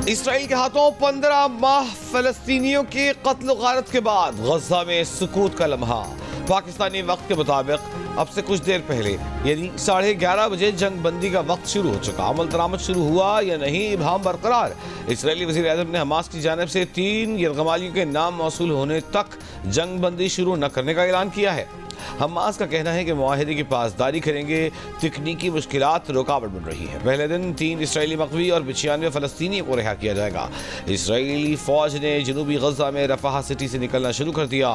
Israel के हाथों 15 माह फलस्तीनियों के कत्ल गारत के बाद गजा में सुकूत का लम्हा। पाकिस्तानी वक्त के मुताबिक अब से कुछ देर पहले यानी 11:30 बजे जंग बंदी का वक्त शुरू हो चुका। अमल दरामद शुरू हुआ या नहीं, इबहम बरकरार। इसराइली वज़ीर आज़म ने हमास की जानिब से 3 यरगमालियों के नाम मौसूल होने तक जंग बंदी शुरू न करने का ऐलान किया है। हमास का कहना है कि मुआहिदे की पासदारी करेंगे, तकनीकी मुश्किलात रुकावट बन रही है। पहले दिन 3 इसराइली मकवी और 95 फलस्तीनी को रिहा किया जाएगा। इसराइली फौज ने जनूबी गजा में रफाह सिटी से निकलना शुरू कर दिया।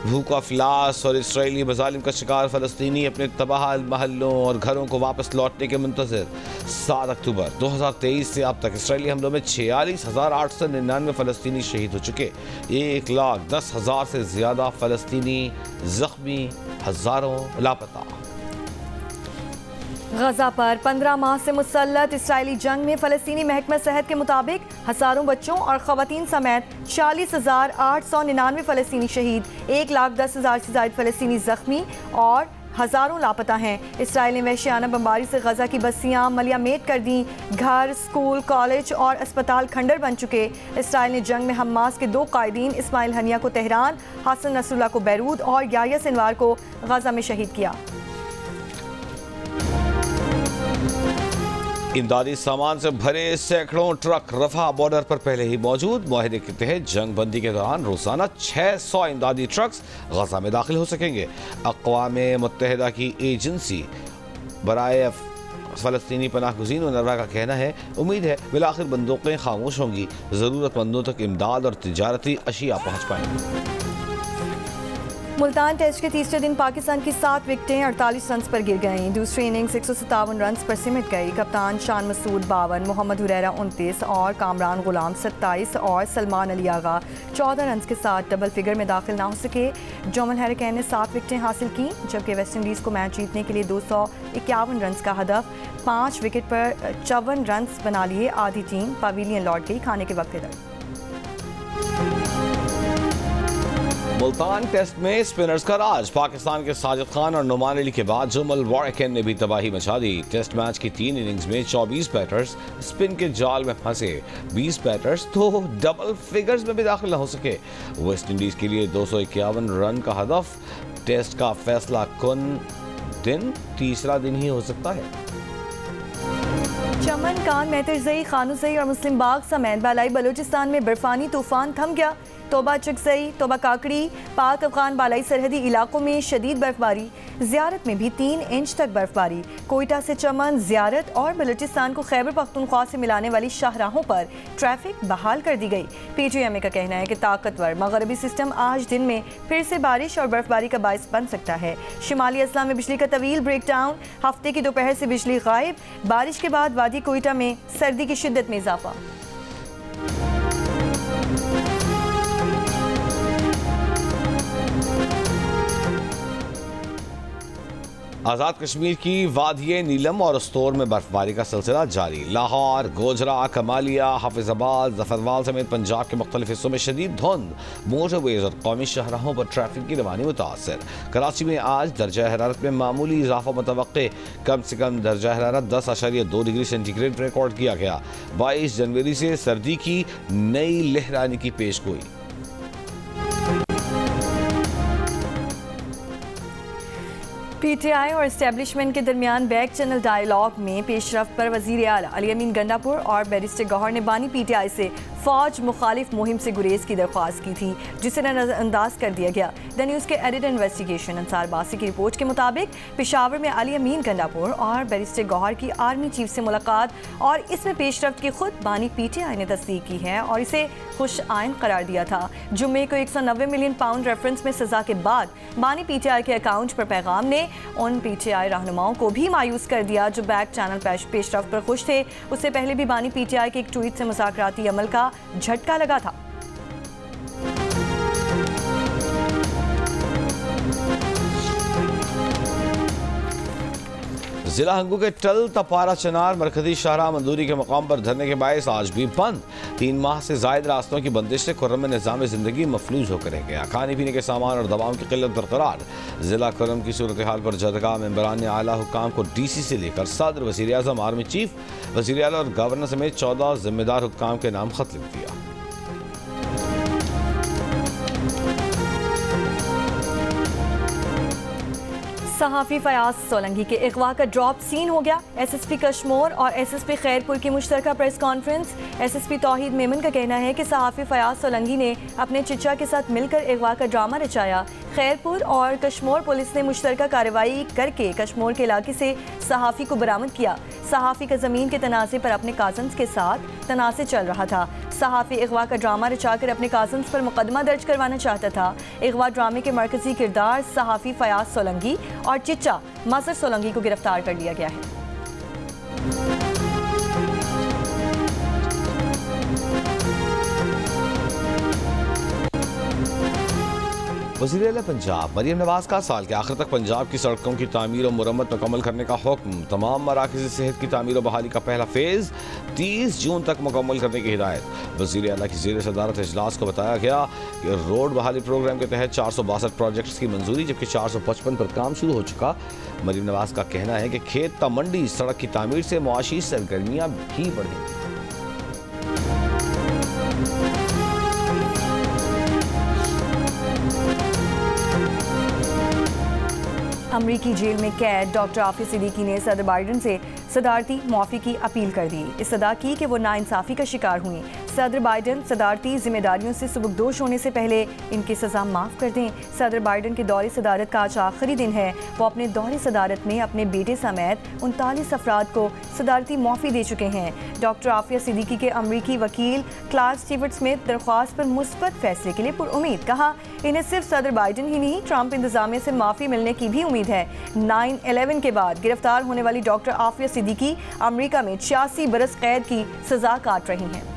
भूख अफलास और इसराइली मजालिम का शिकार फलस्तीनी अपने तबाह महलों और घरों को वापस लौटने के मुंतज़िर। 7 अक्टूबर 2023 से अब तक इसराइली हमलों में 46,899 फलस्तीनी शहीद हो चुके। 1,10,000 से ज़्यादा फलस्तीनी जख्मी, हजारों लापता। गजा पर 15 माह से मुसल्लत इसराइली जंग में फलस्तीनी महकमा सेहत के मुताबिक हजारों बच्चों और खवातीन समेत 40,899 फलस्तीनी शहीद, 1,10,000 से ज़ायद फलस्तीनी जख्मी और हजारों लापता हैं। इसराइल ने वहशियाना बमबारी से गजा की बस्तियां मलियामेट कर दी। घर, स्कूल, कॉलेज और अस्पताल खंडर बन चुके। इसराइल ने जंग में हमास के 2 कायदीन इस्माइल हनिया को तेहरान, हसन नसरुल्लाह को बैरूत और याह्या सिनवार को गजा में शहीद किया। इमदादी सामान से भरे सैकड़ों ट्रक रफा बॉर्डर पर पहले ही मौजूद। मुआहिदे के तहत जंग बंदी के दौरान रोजाना 600 इमदादी ट्रक्स गजा में दाखिल हो सकेंगे। अक़वाम मुत्तहिदा की एजेंसी बराए फलस्तीनी पनाह गुज़ीन उनरवा का कहना है, उम्मीद है बिलाखिर बंदूकें खामोश होंगी, ज़रूरतमंदों तक इमदाद और तिजारती अशिया पहुँच पाएंगी। मुल्तान टेस्ट के तीसरे दिन पाकिस्तान की 7 विकेटें 48 रन पर गिर गईं। दूसरी इनिंग्स 157 रन पर सिमट गई। कप्तान शान मसूद 52, मोहम्मद हुरैरा 29 और कामरान गुलाम 27 और सलमान अली आगा 14 रन के साथ डबल फिगर में दाखिल ना हो सके। जोमल हैरिकेन ने 7 विकेटें हासिल की, जबकि वेस्ट इंडीज़ को मैच जीतने के लिए 251 रन का हदफ 5 विकेट पर 54 रन बना लिए। आधी टीम पवेलियन लौट गई खाने के वक्त तक। मुल्तान टेस्ट में स्पिनर्स का राज। पाकिस्तान के साजिद खान और नुमान अली के बाद जोमल वारिकन ने भी तबाही मचा दी। टेस्ट मैच की 3 इनिंग्स में 24 बैटर्स स्पिन के जाल में फंसे। 20 बैटर्स तो डबल फिगर्स में भी दाखिल न हो सके। वेस्ट इंडीज के लिए 251 रन का हदफ। टेस्ट का फैसला कुन दिन तीसरा दिन ही हो सकता है। चमन, कान, मेहतरजई, खानूसई और मुस्लिम बाग समेत बालाई बलूचिस्तान में बर्फानी तूफान थम गया। तोबा चकसई, तोबा काकड़ी, पाक अफगान बालाई सरहदी इलाकों में शदीद बर्फबारी। ज़ियारत में भी 3 इंच तक बर्फबारी। कोयटा से चमन, ज़ियारत और बलूचिस्तान को खैबर पख्तूनख्वा से मिलाने वाली शाहराहों पर ट्रैफिक बहाल कर दी गई। PTM का कहना है कि ताकतवर मगरबी सिस्टम आज दिन में फिर से बारिश और बर्फबारी का बायस बन सकता है। शिमाली असलाम में बिजली का तवील ब्रेकडाउन। हफ्ते की दोपहर से बिजली गायब। बारिश के बाद वादी कोयटा में सर्दी की शिद्दत में इजाफा। आज़ाद कश्मीर की वादिये नीलम और उस्तोर में बर्फबारी का सिलसिला जारी। लाहौर, गोजरा, कमालिया, हाफिजाबाद, जफरवाल समेत पंजाब के मुख्तलिफ हिस्सों में शदीद धुंध। मोटरवेज और कौमी शाहराहों पर ट्रैफिक की रवानी मुतासर। कराची में आज दर्जा हरारत में मामूली इजाफा मुतवक्के। कम से कम दर्जा हरारत 10.2 डिग्री सेंटीग्रेड रिकॉर्ड किया गया। 22 जनवरी से सर्दी की नई लहर आने की पेशगोई। PTI और एस्टेब्लिशमेंट के दरमियान बैक चैनल डायलॉग में पेशरफ पर वज़ीर आला अली अमीन गंडापुर और बैरिस्टर गौहर ने बानी PTI से फ़ौज मुखालिफ मुहिम से गुरेज की दरख्वास्त की थी, जिसे नज़रअंदाज कर दिया गया। द न्यूज़ के एडिटर इन्वेस्टिगेशन अंसार बासी की रिपोर्ट के मुताबिक पेशावर में अली अमीन गंडापुर और बैरिस्टर गौहर की आर्मी चीफ से मुलाकात और इसमें पेशरफ्त की खुद बानी PTI ने तस्दीक की है और इसे खुश आइन करार दिया था। जुम्मे को 190 मिलियन पाउंड रेफरेंस में सजा के बाद बानी PTI के अकाउंट पर पैगाम ने उन PTI रहनुमाओं को भी मायूस कर दिया जो बैक चैनल पेशरफ्त पर खुश थे। उससे पहले भी बानी PTI के एक ट्वीट से मुज़ाकराती अमल का झटका लगा था। जिला हंगू के टल तपारा चनार मरकजी शाहराह मंजूरी के मकाम पर धरने के बायस आज भी बंद। 3 माह से जायद रास्तों की बंदिश से खुर्रम में निज़ाम ज़िंदगी मफलूज होकर रह गया। खाने पीने के सामान और दवाओं की किल्लत बरकरार। जिला खुर्रम की सूरत हाल पर जदगा मेंबरान ने आला हुक्काम को DC से लेकर सदर, वज़ीर आज़म, आर्मी चीफ, वज़ीर आला और गवर्नर समेत 14 जिम्मेदार हुक्काम के नाम खत लिख दिया। सहाफ़ी फयाज सोलंकी के अगवा का ड्रॉप सीन हो गया। SSP कश्मोर और SSP खैरपुर की मुश्तरका प्रेस कॉन्फ्रेंस। SSP तौहीद मेमन का कहना है कि सहाफ़ी फयाज सोलंकी ने अपने चिचा के साथ मिलकर अगवा का ड्रामा रचाया। खैरपुर और कश्मोर पुलिस ने मुश्तरका कार्रवाई करके कश्मोर के इलाके से सहाफ़ी को बरामद किया। सहाफ़ी का ज़मीन के तनाज़े पर अपने काज़न्स के साथ तनाज़े चल रहा था। सहाफ़ी अगवा का ड्रामा रचाकर अपने काज़न्स पर मुकदमा दर्ज करवाना चाहता था। अगवा ड्रामे के मरकज़ी किरदार सहाफ़ी फयाज सोलंकी और चिचा मज़हर सोलंकी को गिरफ्तार कर लिया गया है। वज़ीर आला पंजाब मरियम नवाज का साल के आखिर तक पंजाब की सड़कों की तामीर और मुरम्मत मुकम्मल करने का हुक्म। तमाम मराकज़ सेहत की तामीर और बहाली का पहला फेज़ 30 जून तक मुकम्मल करने की हिदायत। वज़ीर आला की ज़ेर सदारत इजलास को बताया गया कि रोड बहाली प्रोग्राम के तहत 462 प्रोजेक्ट्स की मंजूरी, जबकि 455 पर काम शुरू हो चुका। मरियम नवाज का कहना है कि खेत ता मंडी सड़क की तामीर से मुआशी सरगर्मियाँ भी बढ़ेंगी। अमरीकी जेल में कैद डॉक्टर आफिया सिद्दीकी ने सदर बाइडन से सदारती मुआफ़ी की अपील कर दी। इस्तदा की कि वो नाइंसाफ़ी का शिकार हुई। सदर बाइडन सदारती जिम्मेदारियों से सुबकदोश होने से पहले इनकी सज़ा माफ़ कर दें। सदर बाइडन के दौरे सदारत का आज आखिरी दिन है। वो अपने दौरे सदारत में अपने बेटे समेत 39 अफराद को सदारती मुआफ़ी दे चुके हैं। डॉक्टर आफिया सिद्दीकी के अमरीकी वकील क्लार्क स्टीवर्ट स्मिथ दरख्वास्त पर मुस्बत फैसले के लिए पुरुम्मीद। कहा, इन्हें सिर्फ सदर बाइडन ही नहीं, ट्रंप इंतजामिया से माफ़ी मिलने की भी उम्मीद है। 9/11 के बाद गिरफ्तार होने वाली डॉक्टर आफिया सिद्दीकी अमरीका में 86 बरस कैद की सजा काट रही हैं।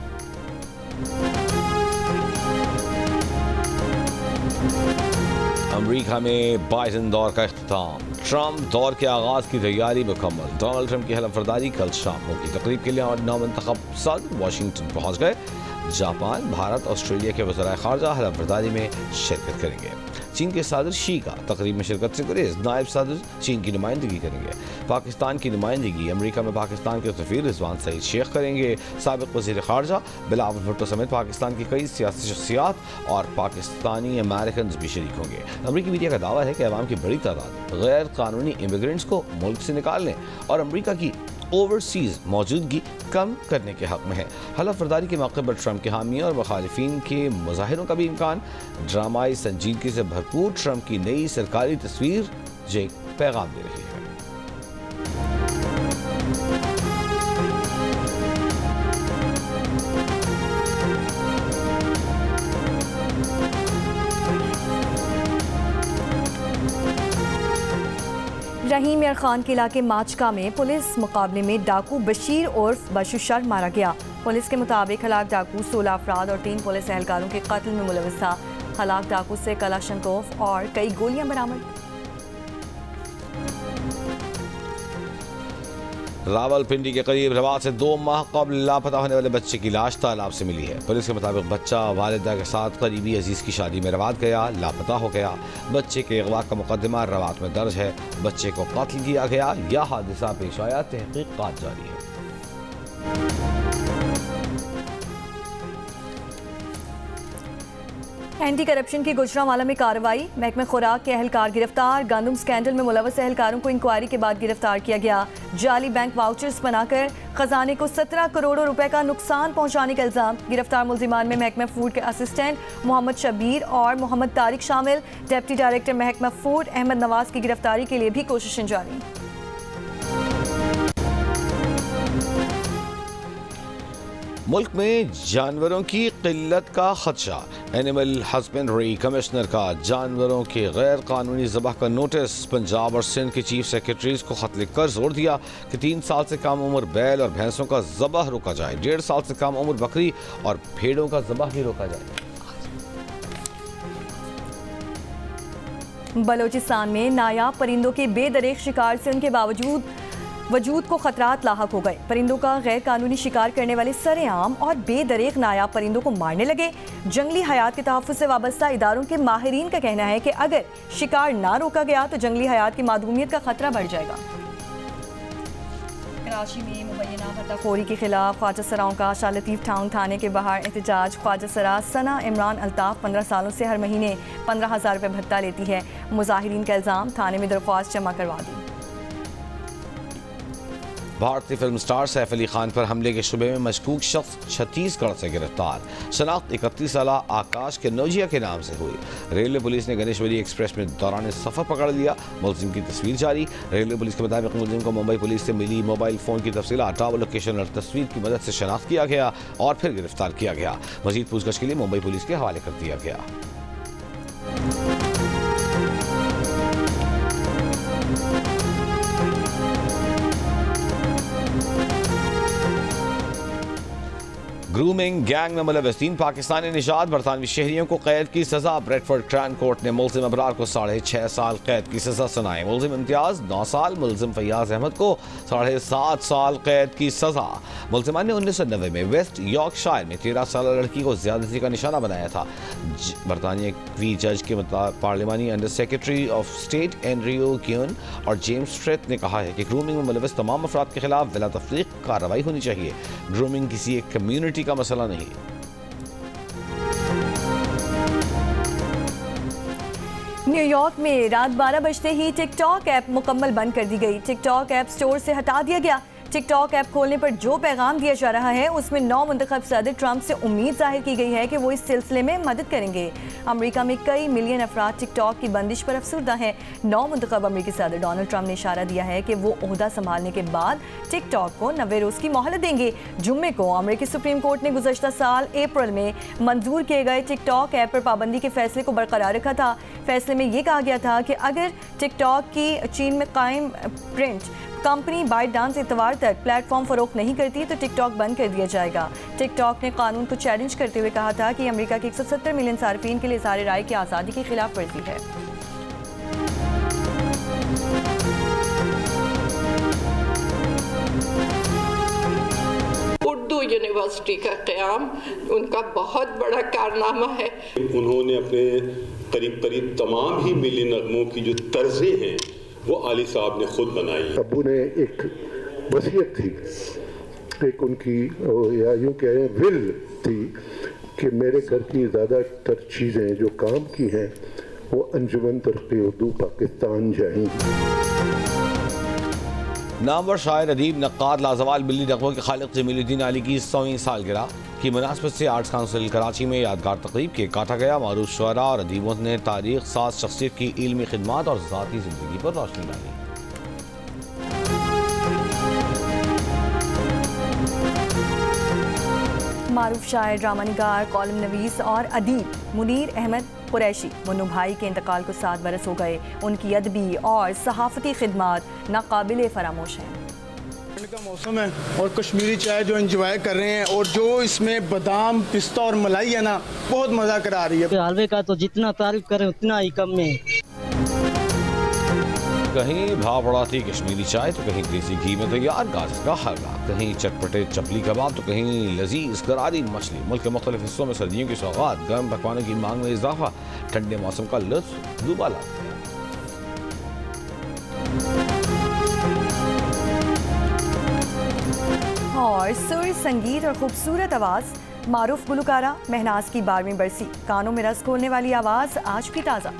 अमरीका में बाइडन दौर का इख्तिताम। ट्रंप दौर के आगाज की तैयारी मुकम्मल। डोनाल्ड ट्रंप की हलफबर्दारी कल शाम होगी। तकरीब के लिए नौमंतखब सदर वाशिंगटन पहुंच गए। जापान, भारत, ऑस्ट्रेलिया के वज़राए ख़ारजा हलफबर्दारी में शिरकत करेंगे। चीन के सदर शी का तकरीब में शिरकत से गुरेज। नायब सदर चीन की नुमाइंदगी करेंगे। पाकिस्तान की नुमाइंदगी अमरीका में पाकिस्तान के सफ़ीर रिजवान सईद शेख करेंगे। साबिक़ वज़ीर ख़ारजा बिलावल भुट्टो समेत पाकिस्तान की कई सियासी शख्सियात और पाकिस्तानी अमेरिकन भी शरीक होंगे। अमरीकी मीडिया का दावा है कि अवाम की बड़ी तादाद गैर कानूनी इमिग्रेंट्स को मुल्क से निकालने और अमरीका की ओवरसीज मौजूदगी कम करने के हक में है। हलफबर्दारी के मौके पर ट्रंप के हामी और मुखालिफिन के मुजाहिरों का भी इम्कान। ड्रामाई संजीदगी से भरपूर ट्रंप की नई सरकारी तस्वीर जो एक पैगाम दे रही है। रहीम मियां खान के इलाके माचका में पुलिस मुकाबले में डाकू बशीर उर्फ बशु शर मारा गया। पुलिस के मुताबिक हलाक डाकू 16 अफराद और 3 पुलिस एहलकारों के कत्ल में मुलविस था। हलाक डाकू से कलाशनकोफ और कई गोलियां बरामद। रावलपिंडी के करीब रवात से 2 माह कबल लापता होने वाले बच्चे की लाश तालाब से मिली है। पुलिस के मुताबिक बच्चा वालिदा के साथ करीबी अजीज की शादी में रवात गया, लापता हो गया। बच्चे के अगवा का मुकदमा रवात में दर्ज है। बच्चे को कत्ल किया गया या हादसा पेश आया, तहकीकात जारी है। एंटी करप्शन की गुजरांवाला में कार्रवाई। महकमा खुराक के एहलकार गिरफ्तार। गंदम स्कैंडल में मुलविस एहलकारों को इंक्वायरी के बाद गिरफ्तार किया गया। जाली बैंक वाउचर्स बनाकर खजाने को 17 करोड़ रुपए का नुकसान पहुंचाने का इल्जाम। गिरफ्तार मुलजिमान में महकमा फूड के असिस्टेंट मोहम्मद शबीर और मोहम्मद तारिक शामिल। डिप्टी डायरेक्टर महकमा फूड अहमद नवाज की गिरफ्तारी के लिए भी कोशिशें जारी। मुल्क में जानवरों की किल्लत का खदशा। एनिमल हस्बेंड्री कमिश्नर का जानवरों के गैर कानूनी ज़बह का नोटिस। पंजाब और सिंध के चीफ सेक्रेटरीज को खत लिखकर जोर दिया कि 3 साल से कम उम्र बैल और भैंसों का ज़बह रोका जाए। 1.5 साल से कम उम्र बकरी और भेड़ों का ज़बह भी रोका जाए। बलोचिस्तान में नायाब परिंदों के बेदरेक शिकार से उनके बावजूद वजूद को खतरात लाहक हो गए। परिंदों का गैर कानूनी शिकार करने वाले सरेआम और बेदरेक नायाब परिंदों को मारने लगे। जंगली हयात के तहफ़्फ़ुज़ से वाबस्ता इदारों के माहिरीन का कहना है कि अगर शिकार ना रोका गया तो जंगली हयात की मादूमियत का खतरा बढ़ जाएगा। कराची में मुबैना भत्ताखोरी के खिलाफ ख्वाजा सराओं का शाह लतीफ़ टाउन थाने के बाहर एहतजाज। ख्वाजा सरा सना इमरान अल्ताफ़ 15 सालों से हर महीने 15,000 रुपये भत्ता लेती है। मुजाहिरीन का इल्ज़ाम, थाने में दरख्वास्त जमा करवा दी। भारतीय फिल्म स्टार सैफ अली खान पर हमले के शुबे में मशकूक शख्स छत्तीसगढ़ से गिरफ्तार। शनाख्त 31 साला आकाश के नौजिया के नाम से हुई। रेलवे पुलिस ने गणेशवरी एक्सप्रेस में दौरान सफ़र पकड़ लिया। मुलजिम की तस्वीर जारी। रेलवे पुलिस के मुताबिक मुलजिम को मुंबई पुलिस से मिली मोबाइल फ़ोन की तफसीलात, ट्रैवल लोकेशन और तस्वीर की मदद से शनाख्त किया गया और फिर गिरफ्तार किया गया। मज़ीद पूछताछ के लिए मुंबई पुलिस के हवाले कर दिया गया। ग्रूमिंग गैंग में मुलव्वस 3 पाकिस्तानी निशात बरतानवी शहरियों को कैद की सजा। ब्रेडफोर्ड क्राउन कोर्ट ने मुलजिम अबरार को 6.5 साल कैद की सजा सुनाई। मुलजिम इम्तियाज 9 साल, मुलजिम फैयाज अहमद को 7.5 साल कैद की सजा। मुलजिमान ने 1990 में वेस्ट यॉर्कशायर में 13 साल लड़की को ज्यादती का निशाना बनाया था। बरतानियावी जज के पार्लिमानी under secretary of state Andrew Quinn और जेम्स फ्रेथ ने कहा है कि ग्रूमिंग में मुलव्वस तमाम अफराद के खिलाफ बिला तफरीक कार्रवाई होनी चाहिए। ग्रूमिंग किसी एक कम्युनिटी का मसला नहीं। न्यूयॉर्क में रात 12 बजते ही टिकटॉक ऐप मुकम्मल बंद कर दी गई। टिकटॉक ऐप स्टोर से हटा दिया गया। टिकटॉक ऐप खोलने पर जो पैगाम दिया जा रहा है उसमें नौ मुंतखब सदर ट्रंप से उम्मीद जाहिर की गई है कि वो इस सिलसिले में मदद करेंगे। अमेरिका में कई मिलियन अफराद टिकटॉक की बंदिश पर अफसरदा हैं। नौ मुंतखब अमेरिकी सदर डोनाल्ड ट्रंप ने इशारा दिया है कि वो ओहदा संभालने के बाद टिकटॉक को 90 रोज़ की मोहलत देंगे। जुम्मे को अमेरिकी सुप्रीम कोर्ट ने गुज़श्ता साल अप्रैल में मंजूर किए गए टिकटॉक ऐप पर पाबंदी के फैसले को बरकरार रखा था। फैसले में ये कहा गया था कि अगर टिकटॉक की चीन में कायम प्रिंट कंपनी बाइटडांस इतवार तक प्लेटफॉर्म फरोख्त नहीं करती तो टिकटॉक बंद कर दिया जाएगा। टिकटॉक ने कानून को चैलेंज करते हुए कहा था कि अमेरिका के 170 मिलियन सार्फिन के लिए इज़हार राय की आज़ादी की खिलाफ वर्जी है। उर्दू यूनिवर्सिटी का क़याम उनका बहुत बड़ा कारनामा है। उन्होंने अपने करीब तमाम ही मिली नगमों की जो तर्जें हैं वो आली साहब ने खुद बनाई। अब्बू ने एक वसीयत थी, एक उनकी या यूँ कह रहे विल थी कि मेरे घर की ज़्यादातर चीज़ें जो काम की हैं वो अंजुमन तरक्की उर्दू पाकिस्तान जाएंगी। नामवर शायर, अदीब, नक्काद, लाजवाल बिल्ली नगमों के खालिक जमीलुद्दीन अली की 100वीं सालगिरह की मुनासबत से आर्ट्स काउंसिल कराची में यादगार तकरीब केक काटा गया। मारूफ शुअरा और अदीबों ने तारीख साज शख्सियत की इल्मी खिदमात और ज़ाती ज़िंदगी पर रोशनी डाली। मारूफ शायर, ड्रामा निगार, कॉलम नवीस और अदीब मुनीर अहमद कुरैशी मुन्नू भाई के इंतकाल को 7 बरस हो गए। उनकी अदबी और सहाफ़ती खिदमात नाकाबिले फरामोश हैं। का मौसम है और कश्मीरी चाय जो एंजॉय कर रहे हैं और जो इसमें बादाम, पिस्ता और मलाई है ना, बहुत मजा करा रही है। हलवे का तो जितना तारीफ करें उतना ही कम में। कहीं भाव बढ़ाती कश्मीरी चाय तो कहीं देसी घी में तैयार गाजर का हलवा, कहीं चटपटे चपली कबाब तो कहीं लजीज करारी मछली। मुल्क के मुख्तलिफ हिस्सों में सर्दियों की सौगात, गर्म पकवानों की मांग में इजाफा, ठंडे मौसम का लुत्फ दुबाला। और सुर, संगीत और खूबसूरत आवाज़, मारूफ गुलकारा महनाज की 12वीं बरसी, कानों में रस खोलने वाली आवाज़ आज भी ताज़ा।